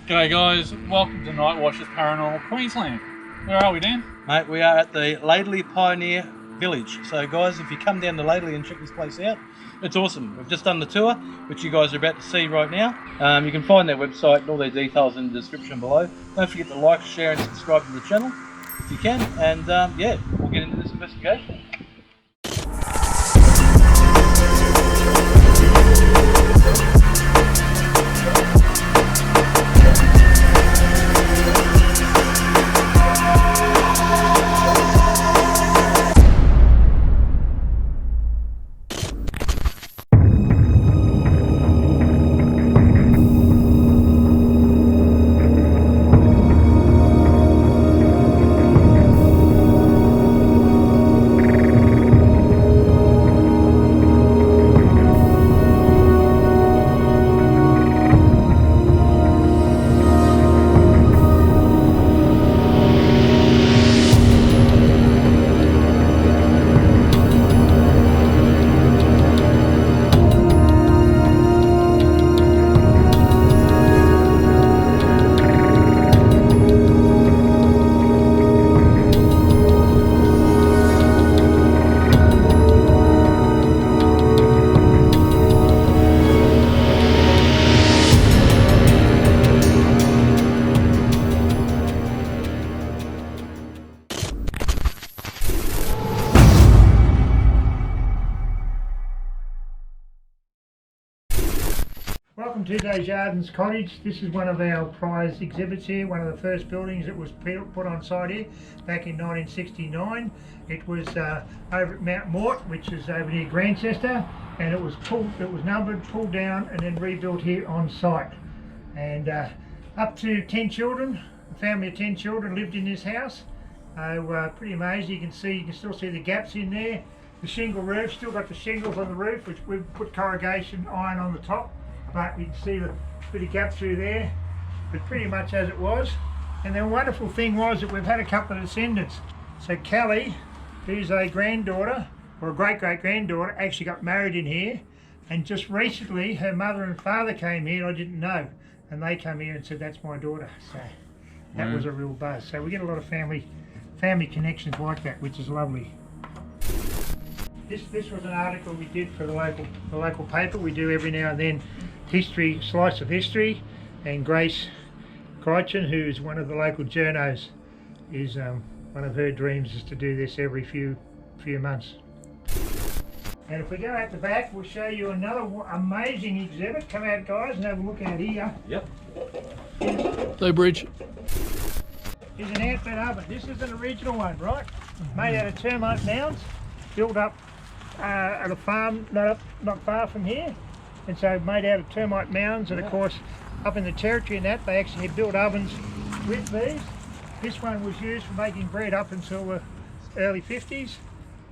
G'day guys, welcome to Night Watchers Paranormal Queensland. Where are we, Dan? Mate, we are at the Laidley Pioneer Village. So guys, if you come down to Laidley and check this place out, it's awesome. We've just done the tour, which you guys are about to see right now. You can find their website and all their details in the description below. Don't forget to like, share and subscribe to the channel if you can. And yeah, we'll get into this investigation. Welcome to Desjardins Cottage. This is one of our prize exhibits here, one of the first buildings that was put on site here back in 1969. It was over at Mount Mort, which is over near Grantchester, and it was numbered, pulled down and then rebuilt here on site. And up to 10 children, a family of 10 children lived in this house. Pretty amazing. You can still see the gaps in there. The shingle roof, still got the shingles on the roof, which we've put corrugation iron on the top. But you can see the bit of gap through there, but pretty much as it was. And the wonderful thing was that we've had a couple of descendants. So Callie, who's a granddaughter, or a great-great-granddaughter, actually got married in here. And just recently, her mother and father came here, and I didn't know. And they come here and said, that's my daughter. So that was a real buzz. So we get a lot of family connections like that, which is lovely. This was an article we did for the local paper. We do every now and then slice of history, and Grace Crichton, who is one of the local journos, is one of her dreams is to do this every few months. And if we go out the back, we'll show you another amazing exhibit. Come out guys and have a look out here. Yep. The bridge. Here's an ant-bed oven. This is an original one, right? Made out of termite mounds, built up at a farm not far from here, and so made out of termite mounds. And of course up in the territory and that they actually built ovens with these. This one was used for making bread up until the early 50s,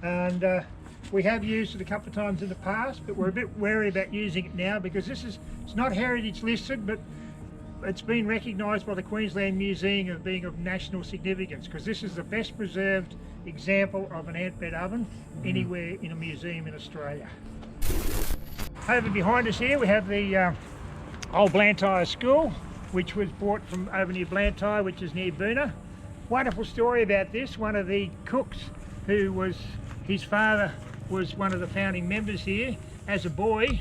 and we have used it a couple of times in the past, but we're a bit wary about using it now because it's not heritage listed, but it's been recognised by the Queensland Museum as being of national significance, because this is the best preserved example of an ant bed oven anywhere in a museum in Australia. Over behind us here we have the old Blantyre School, which was bought from over near Blantyre, which is near Boona. Wonderful story about this. One of the cooks, his father was one of the founding members here, as a boy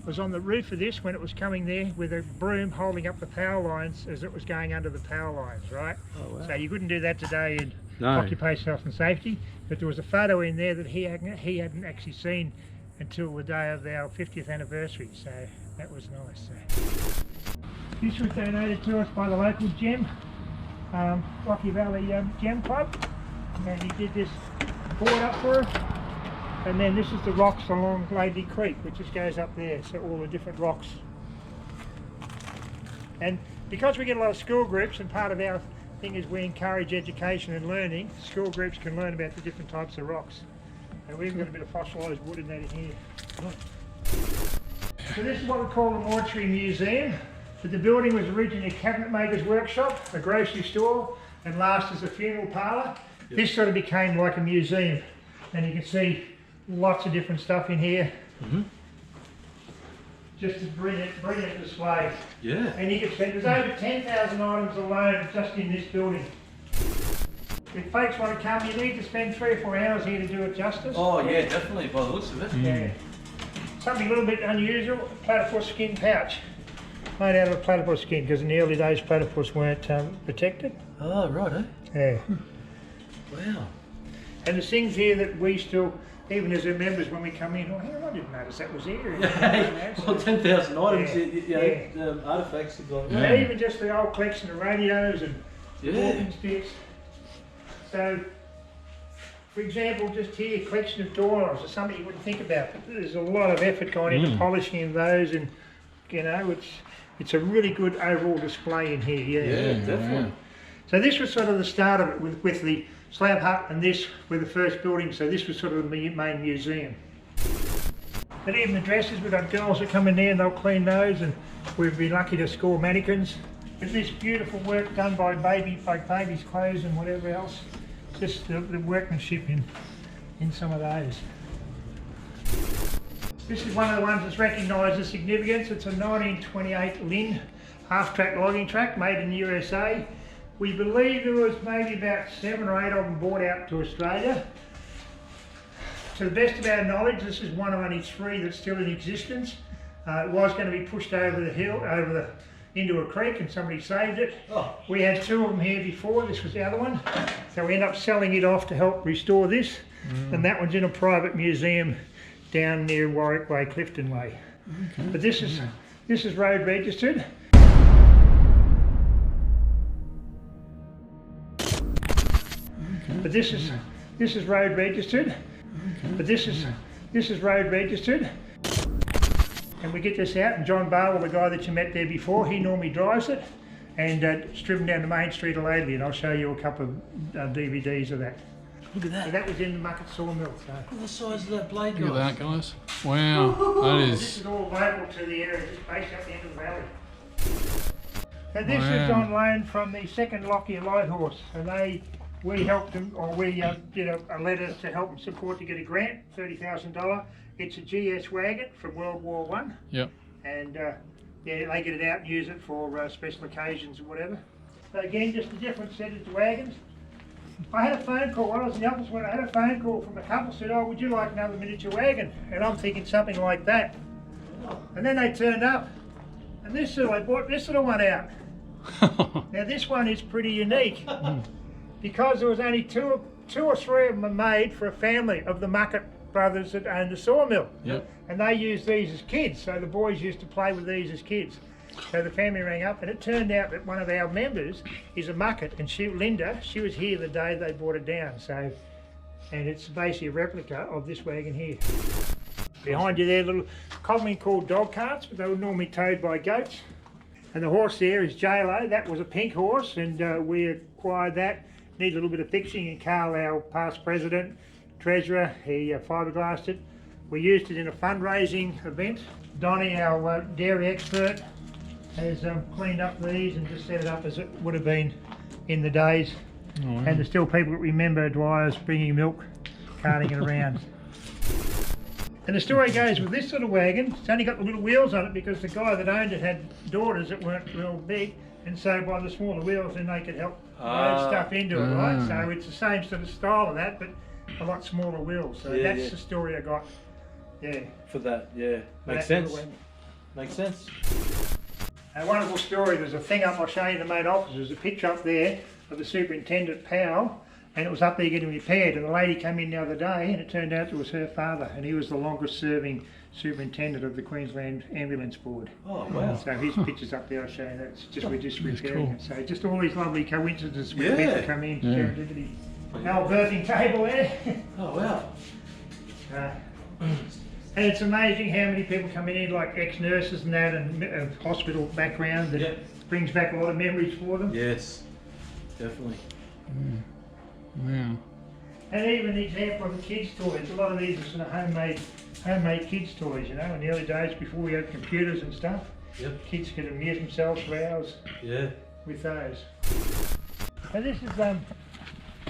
was on the roof of this when it was coming there with a broom holding up the power lines as it was going under the power lines, right? Oh, wow. So you couldn't do that today in occupational health and safety, but there was a photo in there that he hadn't actually seen until the day of our 50th anniversary, so that was nice. So this was donated to us by the local gem, Rocky Valley Gem Club, and he did this board up for us. And then this is the rocks along Laidley Creek, which just goes up there, so all the different rocks. And because we get a lot of school groups, and part of our thing is we encourage education and learning, school groups can learn about the different types of rocks. And we've got a bit of fossilised wood in that in here. So this is what we call the Mortuary Museum. But the building was originally a cabinet maker's workshop, a grocery store, and last as a funeral parlour. Yep. This sort of became like a museum, and you can see lots of different stuff in here. just a brilliant display. Yeah. And you can spend, there's over 10,000 items alone just in this building. If folks want to come, you need to spend 3 or 4 hours here to do it justice. Oh yeah, definitely, by the looks of it. Yeah. Something a little bit unusual, a platypus skin pouch. Made out of platypus skin, because in the early days platypus weren't protected. Oh, right, eh? Yeah. Wow. And there's things here that we still, even as our members, when we come in, oh, I didn't notice that was here. Well, 10,000 items, Yeah. artefacts, things like And that. even just the old collection of radios and walking sticks. So, for example, just here, a collection of doorknobs is something you wouldn't think about. But there's a lot of effort going into polishing those, and you know, it's a really good overall display in here. Yeah, definitely. So this was sort of the start of it with the slab hut, and this were the first buildings. So this was sort of the main museum. But even the dresses, we've got girls that come in there and they'll clean those, and we've been lucky to score mannequins. But this beautiful work done by babies' clothes and whatever else. Just the workmanship in some of those. This is one of the ones that's recognised as significance. It's a 1928 Lynn half-track logging track made in the USA. We believe there was maybe about 7 or 8 of them brought out to Australia. To the best of our knowledge, this is one of only 3 that's still in existence. It was going to be pushed over the hill, into a creek, and somebody saved it. Oh. We had 2 of them here before, this was the other one. So we ended up selling it off to help restore this. And that one's in a private museum down near Warwick Way, Clifton Way. Okay. But this is road registered. Okay. But this is road registered. Okay. But this is road registered. And we get this out, and John Barwell, the guy that you met there before, he normally drives it, and it's driven down the main street of Laidley, and I'll show you a couple of DVDs of that. Look at that. So that was in the Mucket Sawmill. So. Look at the size of that blade, guys. Look at that, guys. Wow, that This is... is all local to the area, just based up the end of the valley. So this is on loan from the second Lockyer Light Horse. So we helped them, or we did a letter to help them support to get a grant, $30,000. It's a GS wagon from World War I. Yep. And yeah, they get it out and use it for special occasions or whatever. So again, just a different set of wagons. I had a phone call, when I was in the office, I had a phone call from a couple said, oh, would you like another miniature wagon? And I'm thinking something like that. And then they turned up, and I bought this little one out. Now this one is pretty unique, because there was only two or three of them made for a family of the Mucket brothers that owned the sawmill. Yep. And they used these as kids, so the boys used to play with these as kids. So the family rang up, and it turned out that one of our members is a Mucket, and Linda, she was here the day they brought it down. So, and it's basically a replica of this wagon here. Behind you there, little commonly called dog carts, but they were normally towed by goats. And the horse there is JLo. That was a pink horse, and we acquired that. Need a little bit of fixing, and Carl, our past president, treasurer, he fiberglassed it. We used it in a fundraising event. Donnie, our dairy expert, has cleaned up these and just set it up as it would have been in the days. Oh, wow. And there's still people that remember Dwyer's bringing milk, carting it around. And the story goes with this sort of wagon, it's only got the little wheels on it because the guy that owned it had daughters that weren't real big, and so by the smaller wheels then they could help load stuff into it, right? So it's the same sort of style of that, but a lot smaller wheels. So that's the story I got. Yeah. For that, yeah. Makes sense. Makes sense. A wonderful story, there's a thing up, I'll show you in the main office, there's a picture up there of the Superintendent Powell, and it was up there getting repaired, and a lady came in the other day, and it turned out it was her father, and he was the longest serving superintendent of the Queensland Ambulance Board. Oh wow. So his picture's up there, I'll show you that. It's just, we're just repairing it. So just all these lovely coincidences with people come in, serendipity. Our birthing table there. Oh wow. And it's amazing how many people come in, like ex-nurses and that, and hospital background, that brings back a lot of memories for them. Yes, definitely. Yeah. And even an example of the kids' toys. A lot of these are sort of homemade kids' toys, you know, in the early days before we had computers and stuff. Yep. Kids could amuse themselves for hours with those. So this is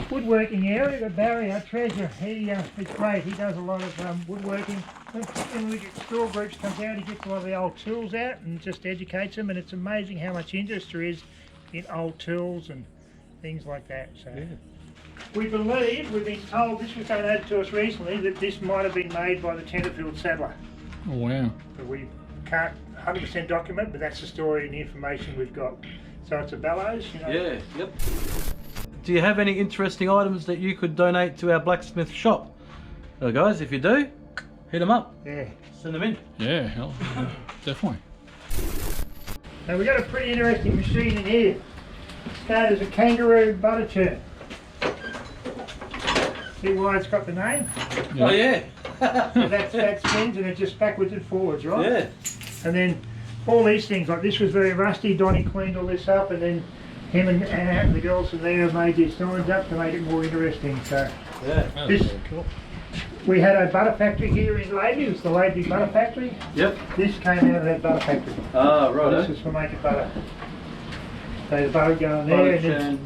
woodworking area, the PARIAH treasure. It's great. He does a lot of woodworking. When we get store groups comes out, he gets a lot of the old tools out and just educates them. And it's amazing how much interest there is in old tools and things like that. So we believe, we've been told, this was donated to us recently, that this might have been made by the Tenterfield saddler. Oh, wow. But we can't 100% document, but that's the story and the information we've got. So it's a bellows, you know. Yeah, yep. Do you have any interesting items that you could donate to our blacksmith shop? Well, guys, if you do, hit them up. Yeah. Send them in. Yeah, hell, definitely. Now we've got a pretty interesting machine in here. That is a kangaroo butter churn. See why it's got the name? Oh yeah. So that spins and it just backwards and forwards, right? Yeah. And then all these things, like this was very rusty, Donnie cleaned all this up, and then him and Anna and the girls from there made these signs up to make it more interesting. So Yeah. this, cool. We had a butter factory here in Laidley. It was the Laidley Butter Factory. Yep. This came out of that butter factory. Ah, right. This is for making butter. So the butter going there, and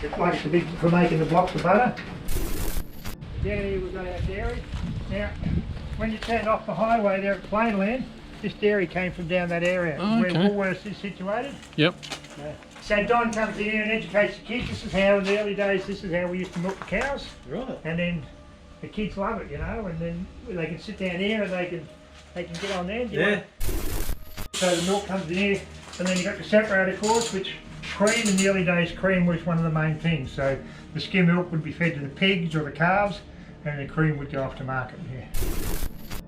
it's like it's a big for making the blocks of butter. Down here we've got our dairy. Now, when you turn off the highway there at Plainland, this dairy came from down that area where Woolworths is situated. Yep. So Don comes in here and educates the kids. This is how, in the early days, this is how we used to milk the cows. Right. And then the kids love it, you know, and then they can sit down here and they can get on there. Yeah. So the milk comes in here, and then you've got the separator, of course, which cream, in the early days, cream was one of the main things. So the skim milk would be fed to the pigs or the calves, and the cream would go off to market. Yeah.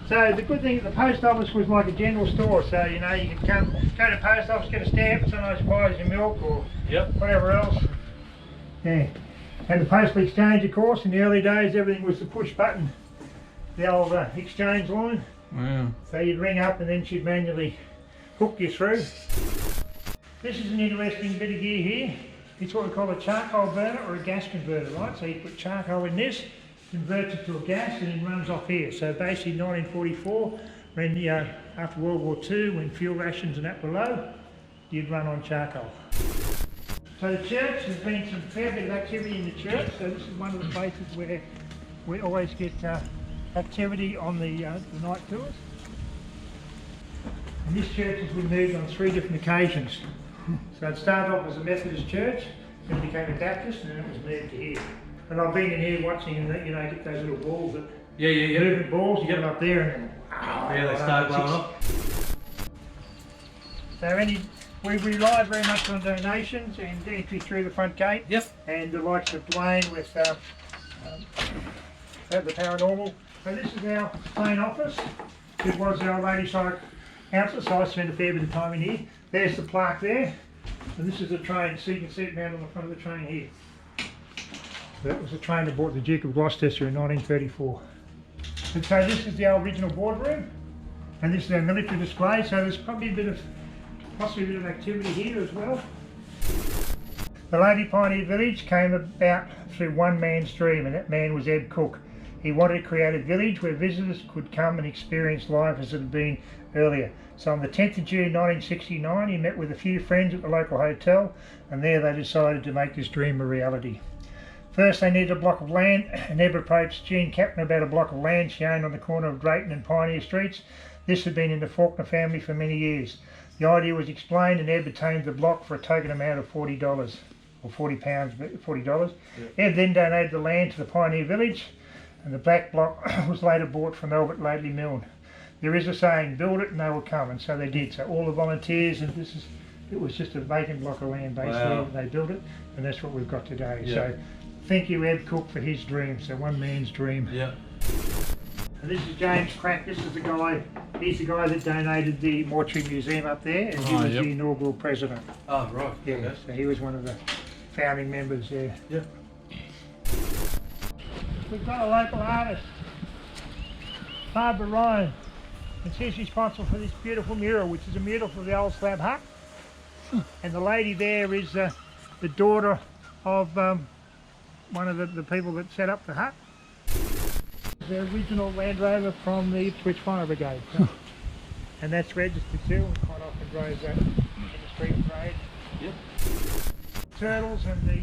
So the good thing at the post office was like a general store. So you know you could go to the post office, get a stamp, sometimes buys your milk or whatever else. Yeah. And the postal exchange, of course, in the early days, everything was the push button, the old exchange line. Wow. So you'd ring up and then she'd manually hook you through. This is an interesting bit of gear here. It's what we call a charcoal burner or a gas converter, right? So you put charcoal in this, converts it to a gas, and then runs off here. So basically 1944, when after World War II, when fuel rations and that were low, you'd run on charcoal. So the church, there's been some fair bit of activity in the church. So this is one of the places where we always get activity on the night tours. And this church has been moved on 3 different occasions. So it started off as a Methodist church, then it became a Baptist, and then it was moved to here. And I've been in here watching, and you know, get those little balls that moving balls. You get them up there, and then they start blowing up. So we rely very much on donations and entry through the front gate. Yep. And the likes of Dwayne with the Paranormal. So this is our main office. It was our Lady Psych outlet, so I spent a fair bit of time in here. There's the plaque there, and this is the train, so you can see it mounted on the front of the train here. That was a train that brought the Duke of Gloucester in 1934. And so this is the original boardroom, and this is our military display, so there's probably possibly a bit of activity here as well. The Laidley Pioneer Village came about through one man's dream, and that man was Ed Cook. He wanted to create a village where visitors could come and experience life as it had been earlier. So on the 10th of June 1969, he met with a few friends at the local hotel, and there they decided to make this dream a reality. First they needed a block of land, and Ed approached Jean Captain about a block of land she owned on the corner of Drayton and Pioneer Streets. This had been in the Faulkner family for many years. The idea was explained, and Ed obtained the block for a token amount of $40, or £40, $40. Ed then donated the land to the Pioneer Village, and the black block was later bought from Albert Laidley Milne. There is a saying, build it and they will come, and so they did. So all the volunteers, and it was just a vacant block of land basically. Wow. They built it, and that's what we've got today. Yeah. So thank you Ed Cook for his dream, so one man's dream. Yeah. And this is James Crack. This is the guy, he's the guy that donated the Mortuary Museum up there, and he was the inaugural president. Oh, right. Yeah, okay. So he was one of the founding members there. Yeah. We've got a local artist, Barbara Ryan, and she's responsible for this beautiful mural, which is a mural for the old slab hut. And the lady there is the daughter of one of the people that set up the hut. The original Land Rover from the Ipswich Fire Brigade. And that's registered too, and quite often drives that in the street parade. Yep. Turtles and the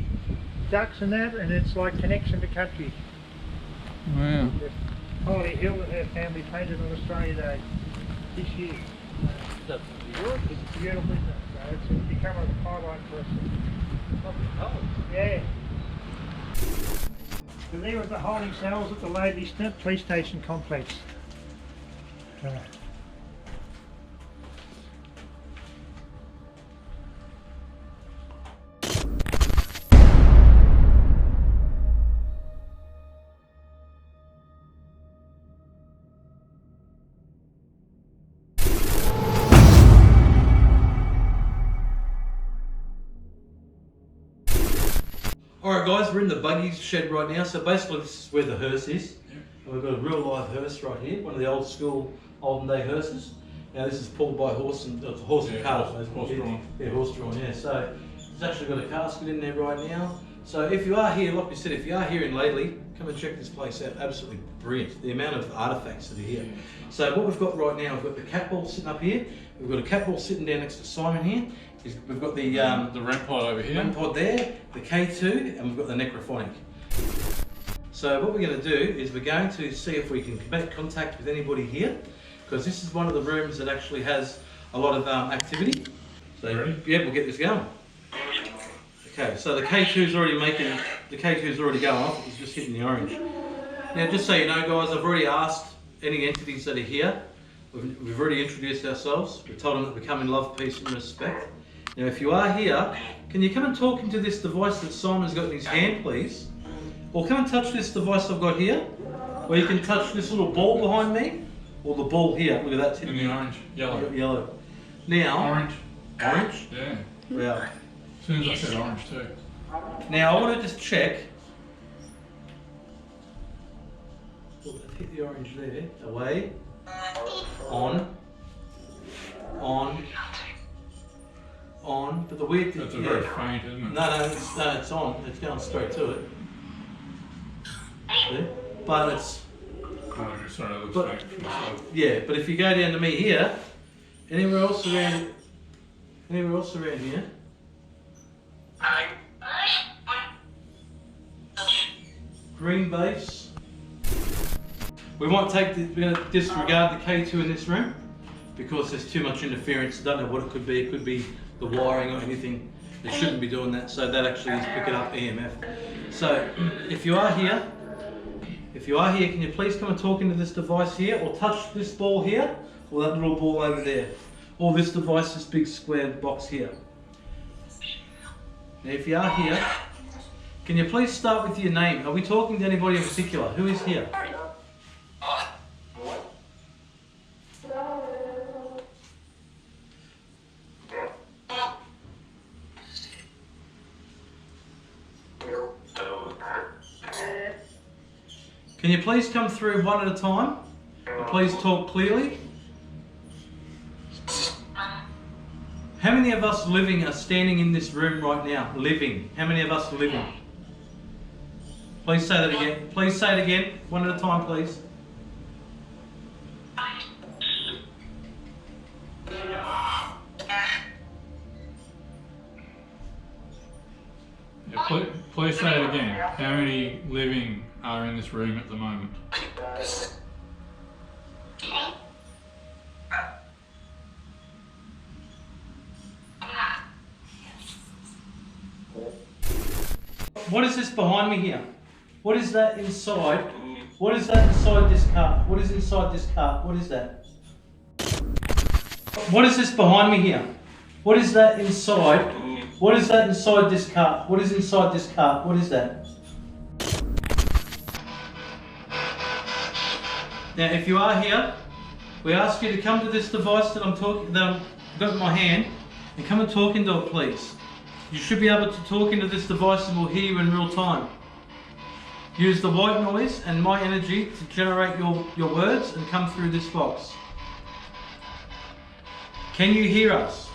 ducks and that, and it's like connection to country. Wow. Holly Hill that her family painted on Australia Day this year. That's It's beautiful, isn't it? So it's become a highlight for us. Yeah. So there was the holding cells at the Laidley Police Station complex. Alright guys, we're in the buggy shed right now, so basically this is where the hearse is. And we've got a real live hearse right here, one of the old school, olden day hearses. Now this is pulled by horse and cart. Horse drawn. Yeah, horse drawn, yeah. So it's actually got a casket in there right now. So if you are here, like we said, if you are here in Laidley, come and check this place out. Absolutely brilliant. The amount of artefacts that are here. So what we've got right now, we've got the cat ball sitting up here. We've got a cat ball sitting down next to Simon here. We've got the REM pod over here. REM pod there, the K2, and we've got the necrophonic. So what we're going to do is we're going to see if we can make contact with anybody here, because this is one of the rooms that actually has a lot of activity. So yeah, we'll get this going. Okay, so the K2's already going off. It's just hitting the orange. Now, just so you know, guys, I've already asked any entities that are here. We've already introduced ourselves. We've told them that we come in love, peace, and respect. Now, if you are here, can you come and talk into this device that Simon's got in his hand, please? Or come and touch this device I've got here. Or you can touch this little ball behind me, or the ball here. Look at that. In the orange, yellow. Yellow. Now. Orange. Orange? Yeah. Yeah. As soon as I said orange too. Now, I want to just check. Hit the orange there. Away. On. But the weird thing, That's a very faint, isn't it? No, it's on. It's going straight to it. Yeah. But it's... Oh, sorry, that looks But- faint from the side. Yeah, but if you go down to me here, anywhere else around here, green base. We might we're going to disregard the K2 in this room because there's too much interference. I don't know what it could be. It could be the wiring or anything. It shouldn't be doing that. So that actually is picking up EMF. So if you are here, can you please come and talk into this device here, or touch this ball here, or that little ball over there, or this device, this big square box here. Now if you are here, can you please start with your name? Are we talking to anybody in particular? Who is here? Can you please come through one at a time? And please talk clearly. How many of us living are standing in this room right now? Living. How many of us are living? Please say that again. Please say it again. One at a time, please. Yeah, please say it again. How many living are in this room at the moment? What is this behind me here? What is that inside? What is that inside this cart? What is inside this cart? What is that? What is this behind me here? What is that inside? What is that inside this cart? What is inside this cart? What is that? Now, if you are here, we ask you to come to this device that I've got in my hand, and come and talk into it, please. You should be able to talk into this device and we'll hear you in real time. Use the white noise and my energy to generate your words and come through this box. Can you hear us?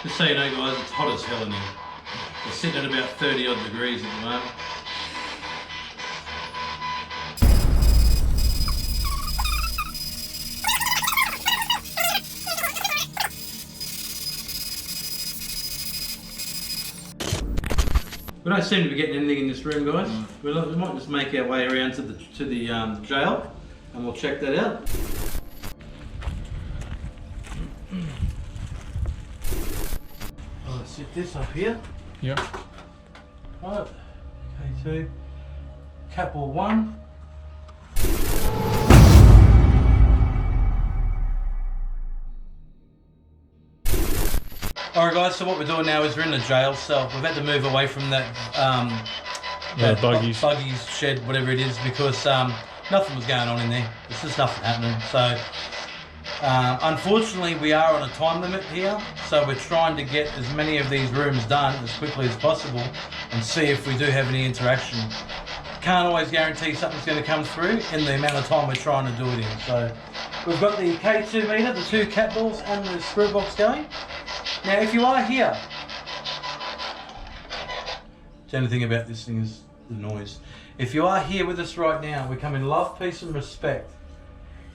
Just so you know, guys, it's hot as hell in here. We're sitting at about 30 odd degrees at the moment. We don't seem to be getting anything in this room, guys. We might just make our way around to the jail, and we'll check that out. Let's set this up here. Yep. Right. K2. Capital 1. Alright guys, so what we're doing now is we're in the jail cell. We've had to move away from that buggies shed, whatever it is, because nothing was going on in there. There's just nothing happening. So unfortunately we are on a time limit here, so we're trying to get as many of these rooms done as quickly as possible and see if we do have any interaction. Can't always guarantee something's going to come through in the amount of time we're trying to do it in. So we've got the K2 meter, the 2 cat balls and the screw box going. Now if you are here, the only thing about this thing is the noise. If you are here with us right now, we come in love, peace and respect.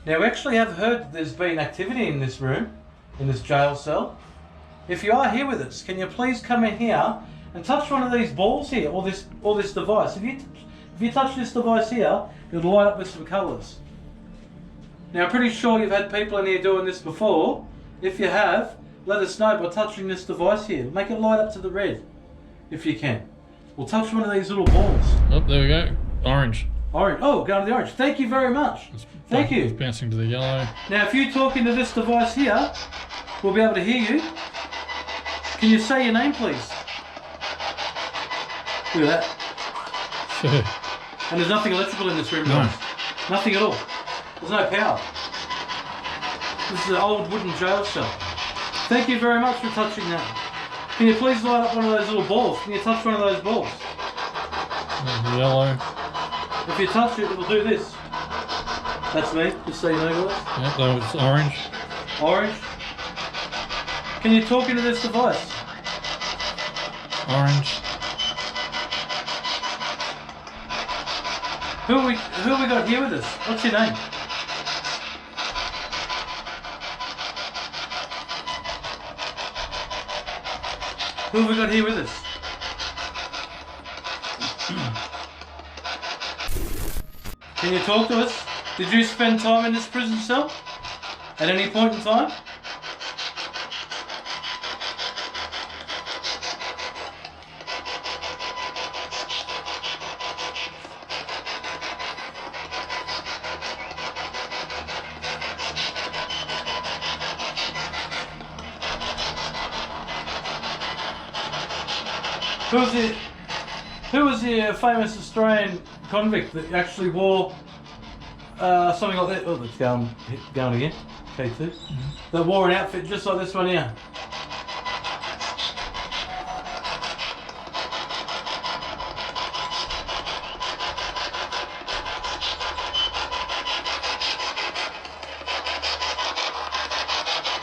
Now we actually have heard that there's been activity in this room, in this jail cell. If you are here with us, can you please come in here and touch one of these balls here, or this device. If you touch this device here, it'll light up with some colours. Now I'm pretty sure you've had people in here doing this before. If you have, let us know by touching this device here. Make it light up to the red, if you can. We'll touch one of these little balls. Oh, there we go. Orange. Orange. Oh, going to the orange. Thank you very much. Thank you. It's bouncing to the yellow. Now if you talk into this device here, we'll be able to hear you. Can you say your name please? Look at that. And there's nothing electrical in this room, guys. No. Nothing at all. There's no power. This is an old wooden jail cell. Thank you very much for touching that. Can you please light up one of those little balls? Can you touch one of those balls? The yellow. If you touch it, it'll do this. That's me, just so you know, guys. Yep, that was orange. Orange. Can you talk into this device? Orange. Who have we got here with us? What's your name? Who have we got here with us? Can you talk to us? Did you spend time in this prison cell? At any point in time? Who was the famous Australian convict that actually wore something like that? Oh, it's going again. K2. That wore an outfit just like this one here.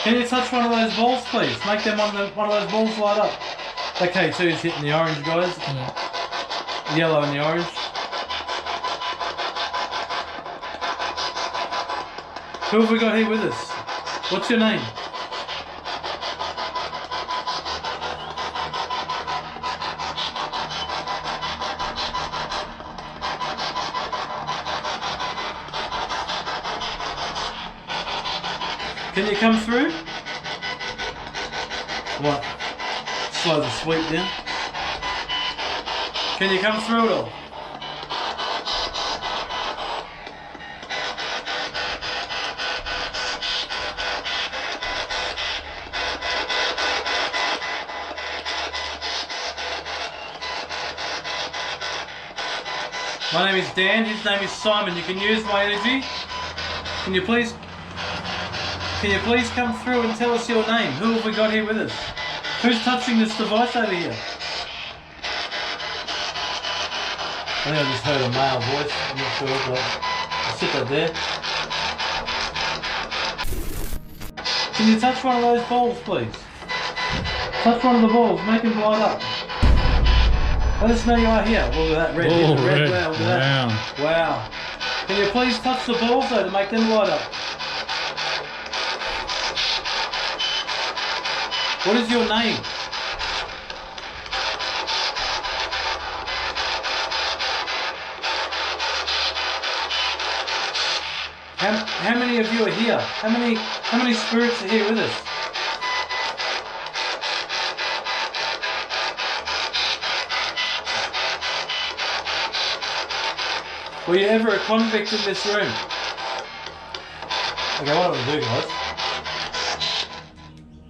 Can you touch one of those balls, please? Make them one of those balls light up. Okay, K2's hitting the orange, guys. Yeah. Yellow and the orange. Who have we got here with us? What's your name? Can you come through? What? Slow the sweep down. Can you come through at all? My name is Dan, his name is Simon. You can use my energy. Can you please come through and tell us your name? Who have we got here with us? Who's touching this device over here? I think I just heard a male voice. I'm not sure, but I'll sit that there. Can you touch one of those balls, please? Touch one of the balls. Make them light up. Let us know you are here. Look at that red. Oh, red. Wow, look at that. Wow. Can you please touch the balls though to make them light up? What is your name? How many of you are here? How many spirits are here with us? Were you ever a convict in this room? Okay, what do we do, guys?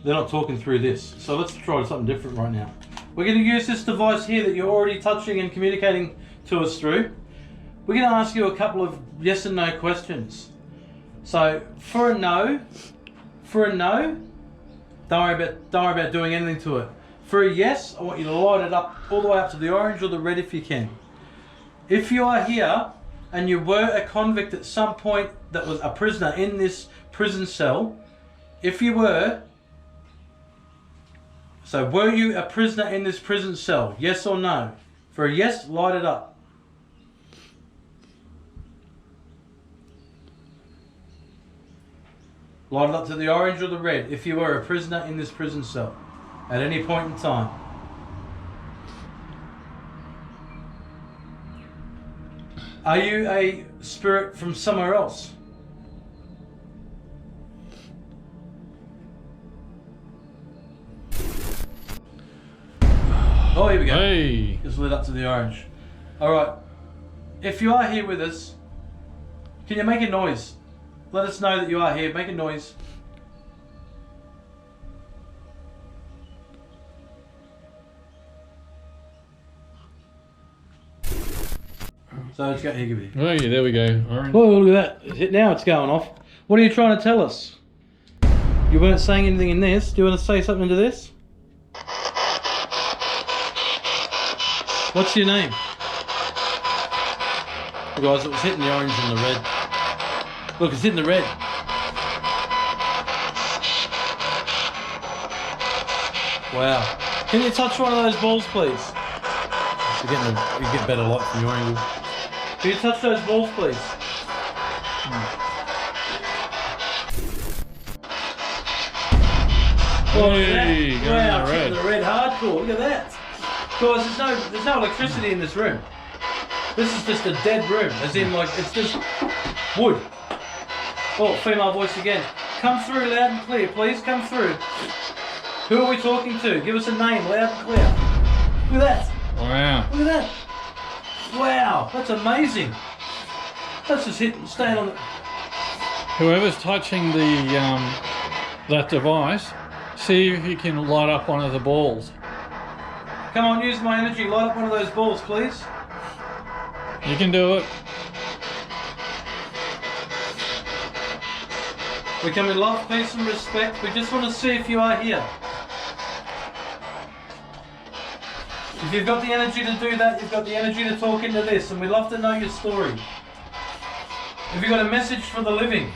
They're not talking through this, so let's try something different right now. We're going to use this device here that you're already touching and communicating to us through. We're going to ask you a couple of yes and no questions. So for a no, don't worry about doing anything to it. For a yes, I want you to light it up all the way up to the orange or the red if you can. If you are here and you were a convict at some point that was a prisoner in this prison cell, if you were, so were you a prisoner in this prison cell? Yes or no? For a yes, light it up. Light it up to the orange or the red if you were a prisoner in this prison cell at any point in time. Are you a spirit from somewhere else? Oh, here we go. Hey. Just lit up to the orange. Alright. If you are here with us, can you make a noise? Let us know that you are here. Make a noise. So it's got here, give it here. Oh yeah, there we go. Orange. Oh, look at that. Now it's going off. What are you trying to tell us? You weren't saying anything in this. Do you want to say something to this? What's your name? Guys, it was hitting the orange and the red. Look, it's hitting the red. Wow. Can you touch one of those balls, please? You get better light from your angle. Can you touch those balls, please? Oh, Hey, wow, going it's hitting red. the red hardcore. Look at that. Guys, there's no electricity in this room. This is just a dead room, as in like it's just wood. Oh, female voice again. Come through loud and clear, please. Come through. Who are we talking to? Give us a name, loud and clear. Look at that. Wow. Look at that. Wow, that's amazing. That's just staying on the... Whoever's touching the that device, see if you can light up one of the balls. Come on, use my energy. Light up one of those balls, please. You can do it. We come in love, peace and respect. We just want to see if you are here. If you've got the energy to do that, you've got the energy to talk into this, and we'd love to know your story. Have you got a message for the living?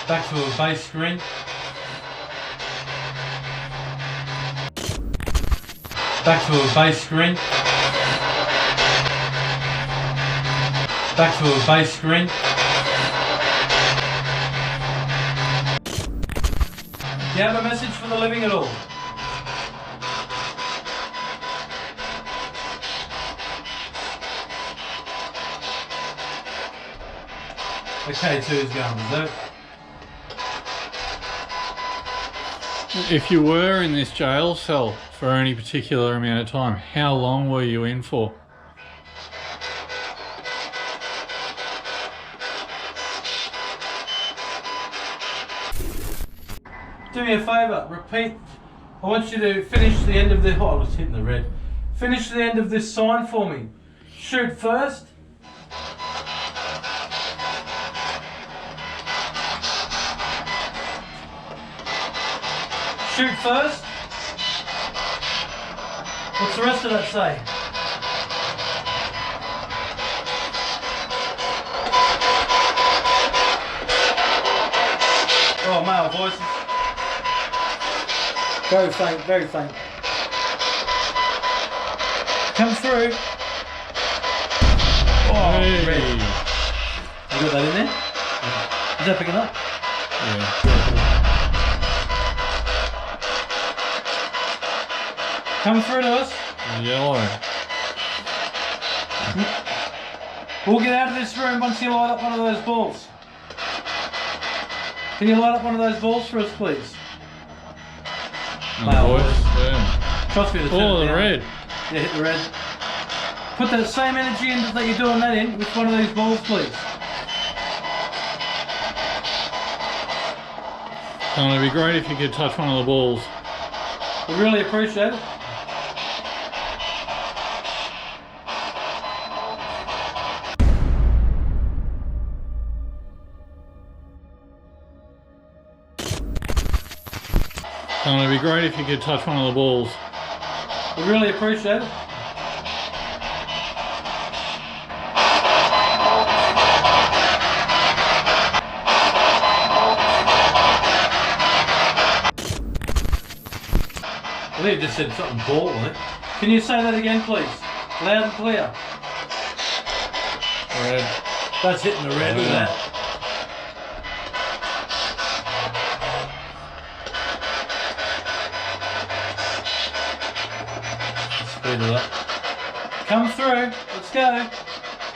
Back to a base screen. Back to a base screen. Back to a base screen. Do you have a message for the living at all? Okay, two is going, is that? If you were in this jail cell for any particular amount of time, how long were you in for? Do me a favour, repeat. I want you to finish the end of the... Oh, I was hitting the red. Finish the end of this sign for me. Shoot first. Shoot first. What's the rest of that say? Oh, male voices. Very faint, very faint. Come through. Oh, Hey. red. You got that in there? Is that picking up? Yeah. Come through to us. Yellow. We'll get out of this room once you light up one of those balls. Can you light up one of those balls for us, please? No voice. Yeah. Trust me to turn Oh, it the down. red. Yeah, hit the red. Put that same energy in that you're doing that in with one of these balls, please. So it'd be great if you could touch one of the balls. We really appreciate it. So it'd be great if you could touch one of the balls. We really appreciate it. I think it just said something ball on it. Can you say that again, please? Loud and clear. Red. That's hitting the red, look at that. Speed it up. Come through. Let's go.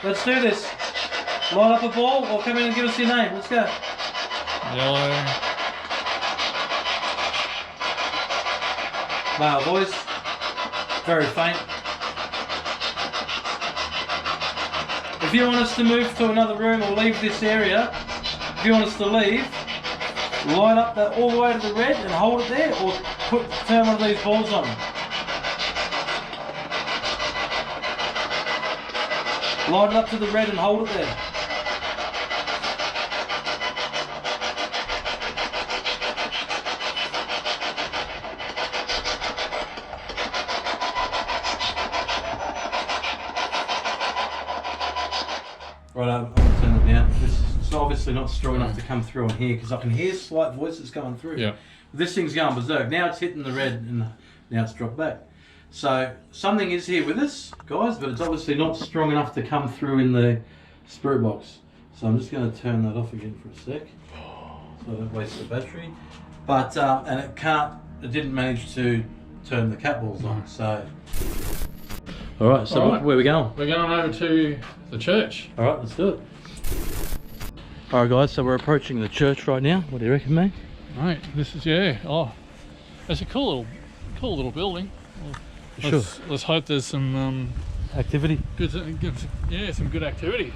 Let's do this. Light up a ball or come in and give us your name. Let's go. Yellow. Male voice. Very faint. If you want us to move to another room or leave this area, if you want us to leave, light up that all the way to the red and hold it there, or turn one of these balls on. Light it up to the red and hold it there. Right, I'm going to turn it down. It's obviously not strong enough to come through on here because I can hear slight voices going through. Yeah. This thing's going berserk. Now it's hitting the red and now it's dropped back. So something is here with us, guys, but it's obviously not strong enough to come through in the spirit box. So I'm just going to turn that off again for a sec so I don't waste the battery. But, and it didn't manage to turn the cat balls on, so. All right, so All right. where are we going? We're going over to the church. All right, let's do it. All right, guys, so we're approaching the church right now. What do you reckon, mate? Right, this is, yeah. Oh, it's a cool little building. Sure. Let's hope there's some Activity. some good activity.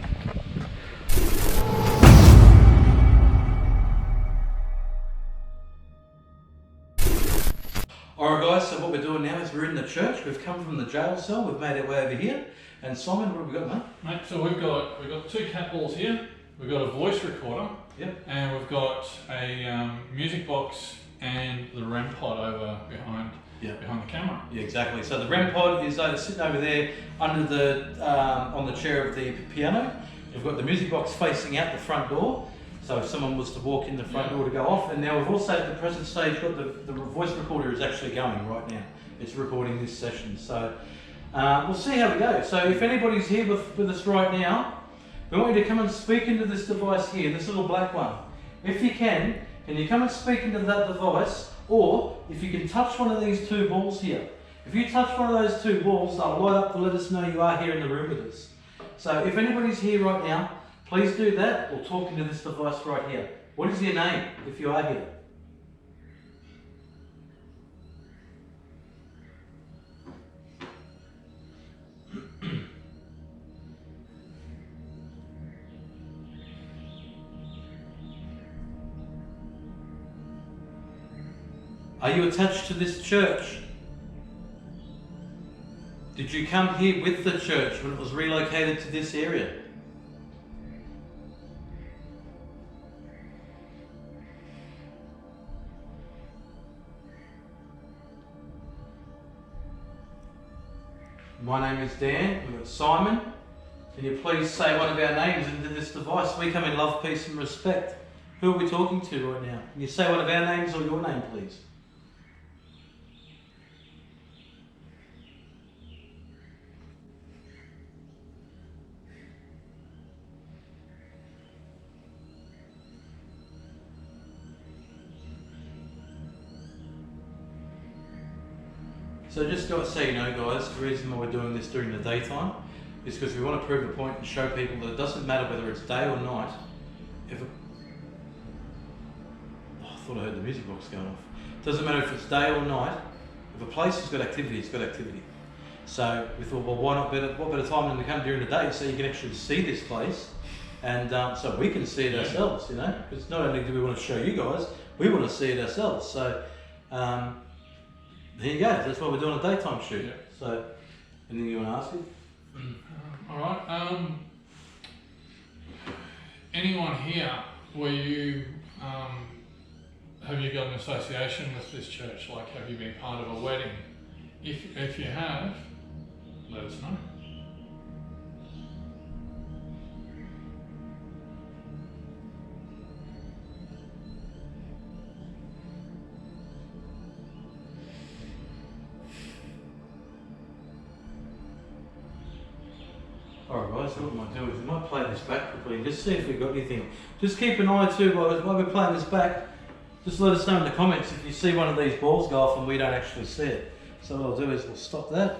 Alright guys, so what we're doing now is we're in the church. We've come from the jail cell, we've made our way over here. And Simon, what have we got, mate? Mate, so we've got two cat balls here. We've got a voice recorder. Yep. And we've got a music box and the REM pod over behind the camera. Yeah, exactly. So the REM pod is sitting over there under the on the chair of the piano. We've got the music box facing out the front door. So if someone was to walk in the front door to go off, and now we've also at the present stage got the voice recorder is actually going right now. It's recording this session. So we'll see how we go. So if anybody's here with us right now, we want you to come and speak into this device here, this little black one. If you can you come and speak into that device, or if you can touch one of these two balls here. If you touch one of those two balls, they'll light up to let us know you are here in the room with us. So if anybody's here right now, please do that, or talk into this device right here. What is your name if you are here? Are you attached to this church? Did you come here with the church when it was relocated to this area? My name is Dan, we've got Simon. Can you please say one of our names into this device? We come in love, peace and respect. Who are we talking to right now? Can you say one of our names or your name, please? So just so you know, guys, the reason why we're doing this during the daytime is because we want to prove a point and show people that it doesn't matter whether it's day or night. If it... oh, I thought I heard the music box going off. It doesn't matter if it's day or night. If a place has got activity, it's got activity. So we thought, well, why not what better time than to come during the day so you can actually see this place, and so we can see it ourselves, you know. Because not only do we want to show you guys, we want to see it ourselves. So there you go. That's why we're doing a daytime shoot. Yeah. So anything you want to ask me? All right. Anyone here, were you, have you got an association with this church? Like, have you been part of a wedding? If you have, let us know. Alright guys, so what we might do is we might play this back quickly and just see if we've got anything. Just keep an eye too while we're playing this back. Just let us know in the comments if you see one of these balls go off and we don't actually see it. So what I'll do is we'll stop that.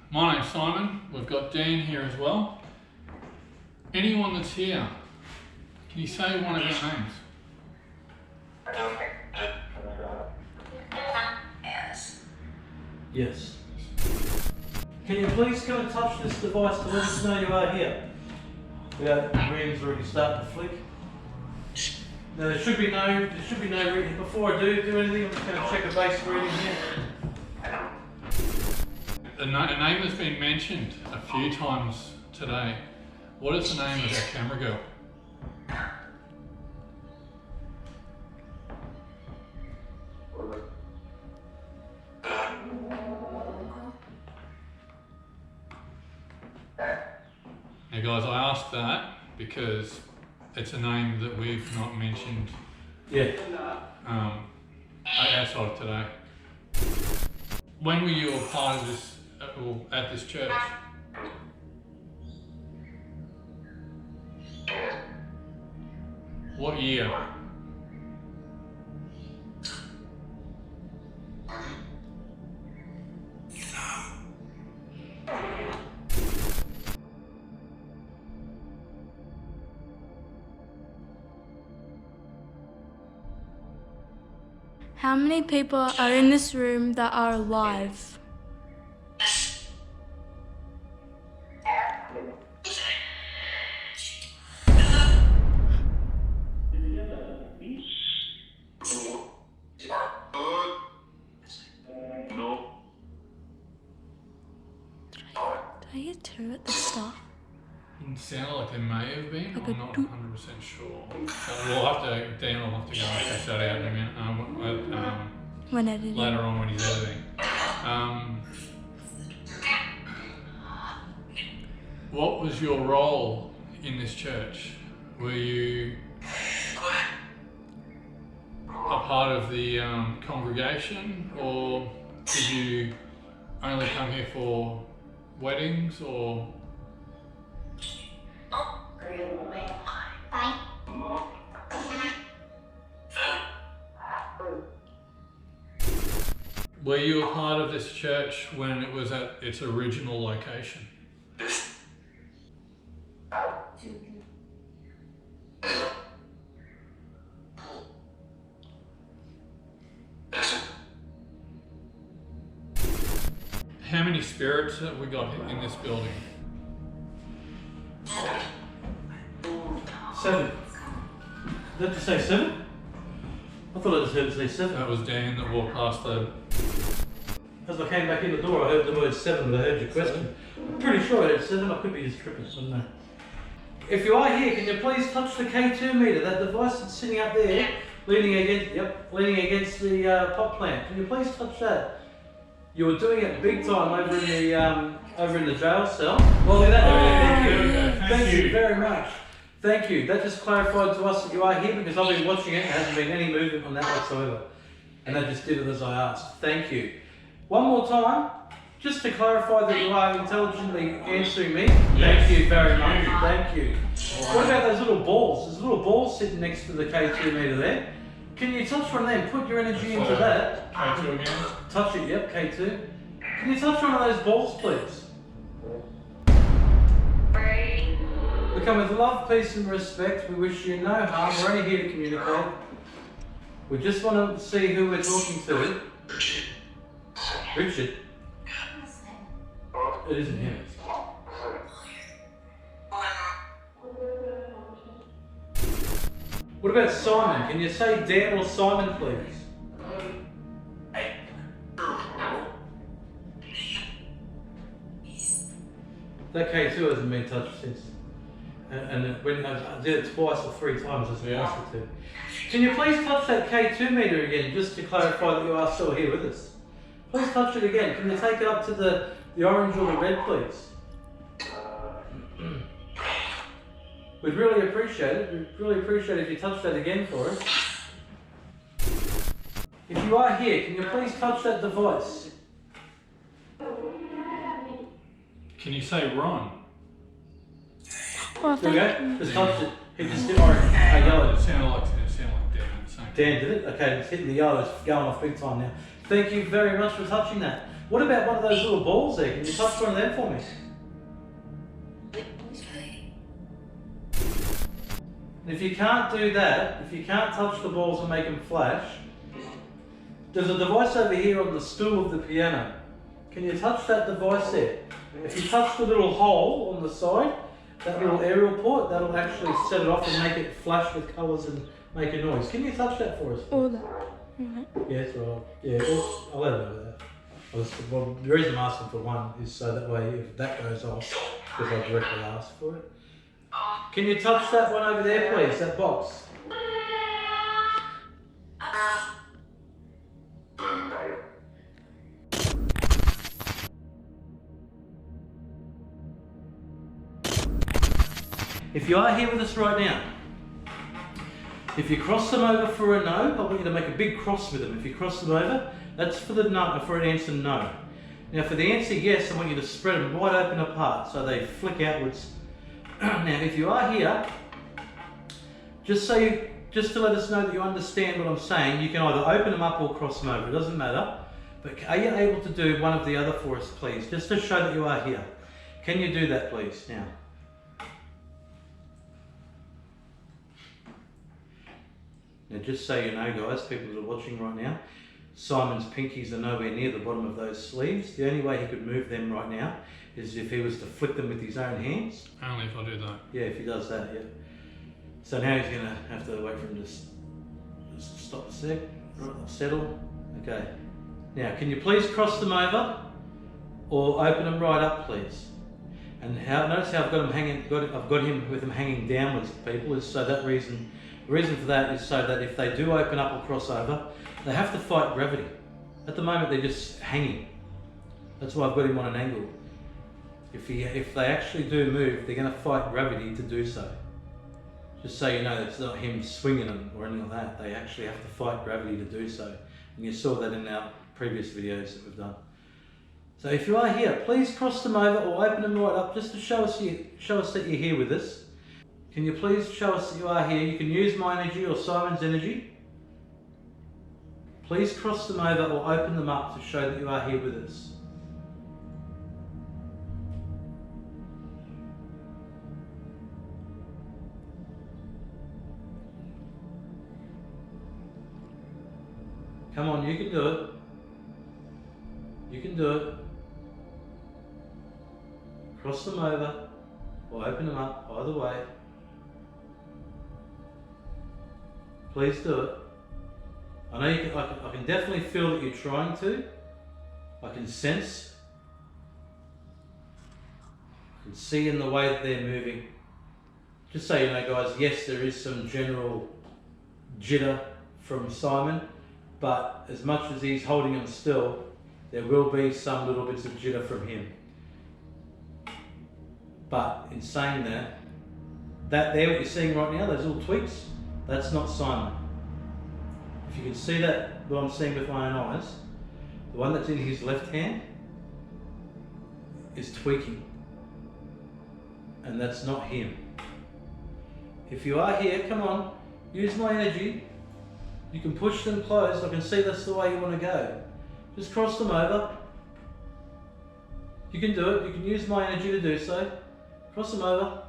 My name's Simon. We've got Dan here as well. Anyone that's here, can you say one of your names? Yes. Can you please come and touch this device to let us know you are here? Yeah, the green's already starting to flick. Now there should be no reading. Before I do anything, I'm just going to check a base reading here. A name has been mentioned a few times today. What is the name of that camera girl? Now guys, I asked that because it's a name that we've not mentioned outside of today. When were you a part of this, at this church? What year? How many people are in this room that are alive? Did I hear two at the start? It sounded like there may have been. Like I'm not 100% sure. We'll have to, Dan will have to go and check that out in a minute. When editing. Later on when he's editing. What was your role in this church? Were you a part of the congregation, or did you only come here for weddings, or? Were you a part of this church when it was at its original location? How many spirits have we got in this building? 7. Did you say 7? I thought I just heard it say 7. That was Dan that walked past the... As I came back in the door, I heard the word 7, but I heard your question. I'm pretty sure I heard 7. I could be just tripping, I don't know. If you are here, can you please touch the K2 meter? That device that's sitting up there, leaning against the pot plant. Can you please touch that? You were doing it big time over in the jail cell. Well, thank you very much. Thank you. That just clarified to us that you are here, because I've been watching it. There hasn't been any movement on that whatsoever, and that just did it as I asked. Thank you. One more time. Just to clarify that you are intelligently answering me, thank you very much, thank you. What about those little balls? There's little balls sitting next to the K2 meter there. Can you touch one of them? Put your energy into that. K2 again. Touch it, yep, K2. Can you touch one of those balls, please? We come with love, peace and respect. We wish you no harm. We're only here to communicate. We just want to see who we're talking to. Richard? It isn't him. What about Simon? Can you say Dan or Simon, please? That K2 hasn't been touched since. And when I did it twice or 3 times as we asked it to. Can you please touch that K2 meter again, just to clarify that you are still here with us? Please touch it again. Can you take it up to the orange or the red, please? We'd really appreciate it. We'd really appreciate it if you touch that again for us. If you are here, can you please touch that device? Can you say Ron? Oh, There we thank go. Just touch it. It just did orange. Yellow. It sounded like Dan. Dan did it? Okay, it's hitting the yellow. It's going off big time now. Thank you very much for touching that. What about one of those little balls there? Can you touch one of them for me? And if you can't do that, if you can't touch the balls and make them flash, there's a device over here on the stool of the piano. Can you touch that device there? If you touch the little hole on the side, that little aerial port, that'll actually set it off and make it flash with colours and make a noise. Can you touch that for us? all that. Right. Yeah, that's right. Yeah, I'll let her know that. Well, the reason I'm asking for one is so that way if that goes off, because I directly asked for it. Can you touch that one over there, please? That box. If you are here with us right now, if you cross them over for a no, I want you to make a big cross with them. If you cross them over, that's for the no, for an answer no. Now for the answer yes, I want you to spread them wide open apart so they flick outwards. Now if you are here, just to let us know that you understand what I'm saying, you can either open them up or cross them over, it doesn't matter. But are you able to do one of the other for us, please? Just to show that you are here. Can you do that, please, now? Now just so you know guys, people that are watching right now, Simon's pinkies are nowhere near the bottom of those sleeves. The only way he could move them right now is if he was to flick them with his own hands. Only if I do that. Yeah, if he does that, yeah. So now he's going to have to wait for him to just stop a sec, right, settle. Okay. Now, can you please cross them over or open them right up, please? And notice how I've got him hanging. I've got him with them hanging downwards. People is so that reason. The reason for that is so that if they do open up or cross over, they have to fight gravity. At the moment, they're just hanging. That's why I've got him on an angle. If they actually do move, they're going to fight gravity to do so. Just so you know, it's not him swinging them or anything like that. They actually have to fight gravity to do so. And you saw that in our previous videos that we've done. So if you are here, please cross them over or open them right up just to show us that you're here with us. Can you please show us that you are here? You can use my energy or Simon's energy. Please cross them over or open them up to show that you are here with us. Come on, you can do it. You can do it. Cross them over or open them up, either way. Please do it. I know you can, I can definitely feel that you're trying to. I can sense. I can see in the way that they're moving. Just so you know guys, yes there is some general jitter from Simon, but as much as he's holding them still, there will be some little bits of jitter from him. But in saying that there what you're seeing right now, those little tweaks, that's not Simon. If you can see that, what I'm seeing with my own eyes, the one that's in his left hand, is tweaking, and that's not him. If you are here, come on, use my energy. You can push them closed. I can see that's the way you want to go. Just cross them over. You can do it. You can use my energy to do so. Cross them over.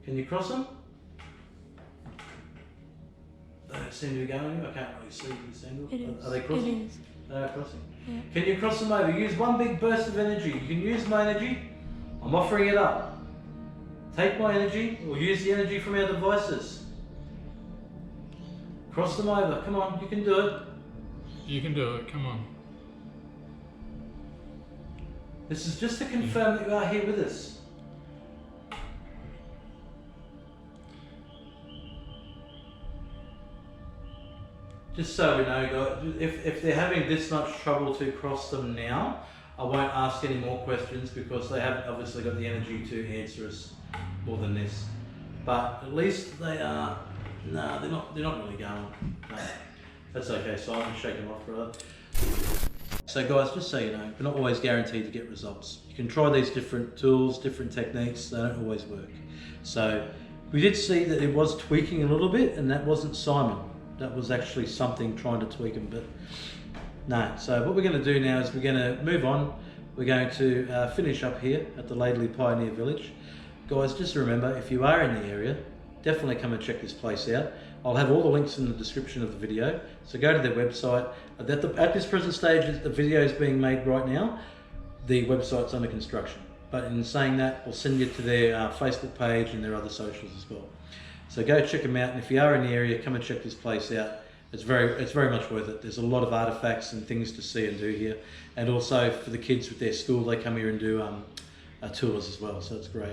Can you cross them? They don't seem to be going anywhere. I can't really see this angle. It is. Are they crossing? It is. They are crossing. Yeah. Can you cross them over? Use one big burst of energy. You can use my energy. I'm offering it up. Take my energy or use the energy from our devices. Cross them over. Come on, you can do it. You can do it, come on. This is just to confirm that you are here with us. Just so we know, guys, if they're having this much trouble to cross them now, I won't ask any more questions because they haven't obviously got the energy to answer us more than this. But at least they are, no, they're not really going. No, that's okay, so I can shake them off, brother. So guys, just so you know, we're not always guaranteed to get results. You can try these different tools, different techniques, they don't always work. So we did see that it was tweaking a little bit, and that wasn't Simon. That was actually something trying to tweak him, but no. So what we're going to do now is we're going to move on. We're going to finish up here at the Laidley Pioneer Village. Guys, just remember, if you are in the area, definitely come and check this place out. I'll have all the links in the description of the video, so go to their website. At this present stage, the video is being made right now. The website's under construction, but in saying that, we'll send you to their Facebook page and their other socials as well. So go check them out, and if you are in the area, come and check this place out. It's very much worth it. There's a lot of artifacts and things to see and do here, and also for the kids with their school, they come here and do tours as well, so it's great.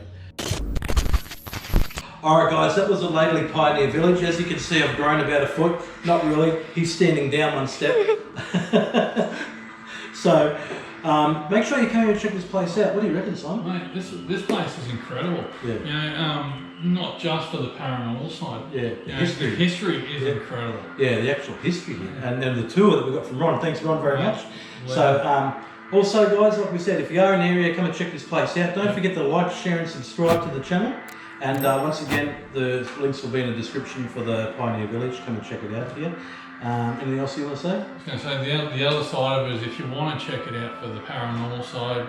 Alright guys, that was the Laidley Pioneer Village. As you can see, I've grown about a foot. Not really, he's standing down one step. So, make sure you come here and check this place out. What do you reckon, Simon? Mate, this place is incredible. Yeah. You know, not just for the paranormal side. Yeah, You know, the history is incredible. Yeah, the actual history here. And the tour that we got from Ron. Thanks, Ron, very much. Wow. So, also, guys, like we said, if you are in the area, come and check this place out. Don't forget to like, share, and subscribe to the channel. And once again, the links will be in the description for the Pioneer Village. Come and check it out here. Anything else you want to say? I was going to say, the other side of it is if you want to check it out for the paranormal side,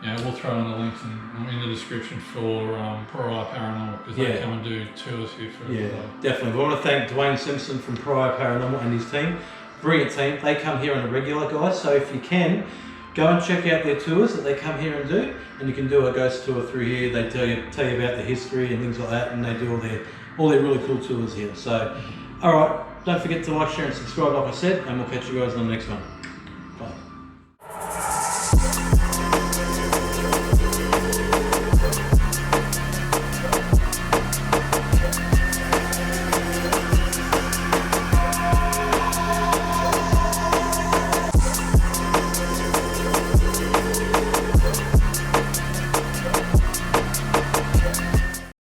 you know, we'll throw in the links in the description for PARIAH Paranormal, because they come and do tours here for definitely. We want to thank Dwayne Simpson from PARIAH Paranormal and his team. Brilliant team. They come here on a regular, guys, so if you can, go and check out their tours that they come here and do, and you can do a ghost tour through here. They tell you about the history and things like that, and they do all their really cool tours here. So, all right, don't forget to like, share, and subscribe, like I said, and we'll catch you guys on the next one.